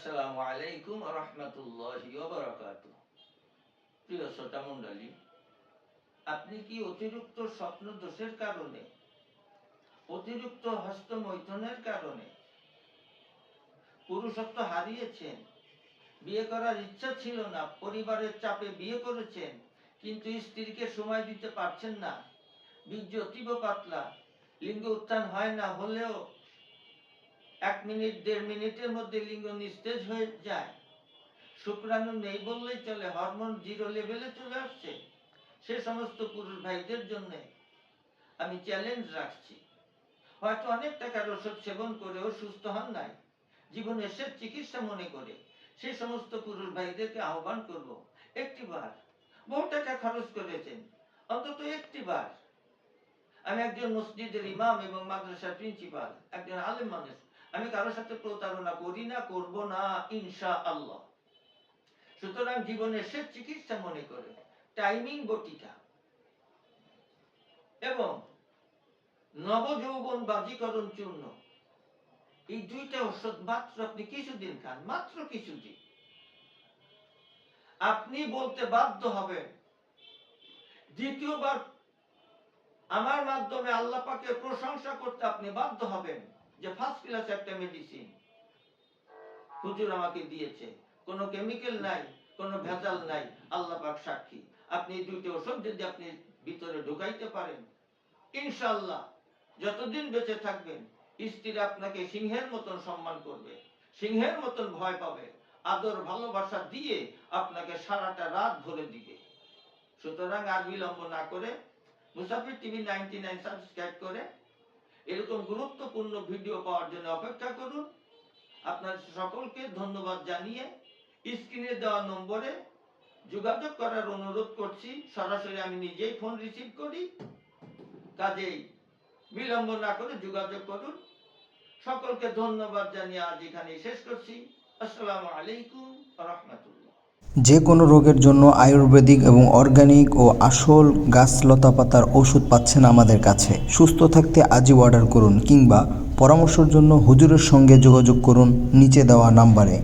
আসসালামু আলাইকুম ওয়া রাহমাতুল্লাহি ওয়া বারাকাতুহু। প্রিয় শ্রোতা মণ্ডলী, আপনি কি অতিরিক্ত স্বপ্ন দোষের কারণে, অতিরিক্ত হস্তমৈথুনের কারণে পুরুষত্ব হারিয়েছেন? বিয়ে করার ইচ্ছা ছিল না, পরিবারের চাপে বিয়ে করেছেন, কিন্তু স্ত্রীকে সময় দিতে পারছেন না, বীর্য অতীব পাতলা, লিঙ্গ উত্থান হয় না, হলেও 1 মিনিট 1.5 মিনিটের মধ্যে লিঙ্গ নিস্তেজ হয়ে যায়, শুক্রাণু নেই বললেই চলে, হরমোন 0 লেভেলে চলে আসছে, সে সমস্ত পুরুষ ভাইদের জন্য আমি চ্যালেঞ্জ রাখছি। হয়তো অনেক টাকার ওষুধ সেবন করেও সুস্থ হন নাই, জীবনের শেষ চিকিৎসা মনে করে সেই সমস্ত পুরুষ ভাইদেরকে আহ্বান করব, একটিবার, বহু টাকা খরচ করেছেন, অন্তত একটিবার। আমি একজন মসজিদের ইমাম এবং মাদ্রাসার প্রিন্সিপাল, একজন আলেম মানুষ। আমি কারোর সাথে প্রতারণা করি না, করব না, ইনশাআল্লাহ। সুতরাং জীবনের শেষ চিকিৎসা মনে করে টাইমিং বটিকা এবং নবযৌবন বাজিকরণ চূর্ণ, এই 2টা ওষুধ মাত্র আপনি কিছুদিন খান, মাত্র কিছুদিন, আপনি বলতে বাধ্য হবেন, দ্বিতীয়বার আমার মাধ্যমে আল্লাহ পাকের প্রশংসা করতে আপনি বাধ্য হবেন যে ফার্স্ট ক্লাস একটা মেডিসিন হুজুর আমাকে দিয়েছে, কোনো কেমিক্যাল নাই, কোনো ভেজাল নাই, আল্লাহ পাক সাক্ষী। আপনি এই 2টা ওষুধ যদি আপনি ভিতরে ঢুকাইতে পারেন, ইনশাআল্লাহ যতদিন বেঁচে থাকবেন স্ত্রী আপনাকে সিংহের মতন সম্মান করবে, সিংহের মতন ভয় পাবে, আদর ভালোবাসা দিয়ে আপনাকে সারাটা রাত ভরে দিবে। সুতরাং আর বিলম্ব না করে মুসাফির টিভি 99 সাবস্ক্রাইব করে এরকম গুরুত্বপূর্ণ ভিডিও পাওয়ার জন্য অপেক্ষা করুন। আপনার সকলকে ধন্যবাদ জানিয়ে স্ক্রিনে দেওয়া নম্বরে যোগাযোগ করার অনুরোধ করছি। সরাসরি আমি নিজেই ফোন রিসিভ করি, কাজেই বিলম্ব না করে যোগাযোগ করুন। সকলকে ধন্যবাদ জানিয়ে আজ এখানে শেষ করছি। আসসালামু আলাইকুম ওয়া রাহমাতুল্লাহ। যে কোনো রোগের জন্য আয়ুর্বেদিক এবং অর্গানিক ও আসল গাছ লতাপাতার ওষুধ পাচ্ছেন আমাদের কাছে। সুস্থ থাকতে আজই অর্ডার করুন কিংবা পরামর্শের জন্য হুজুরের সঙ্গে যোগাযোগ করুন নিচে দেওয়া নাম্বারে।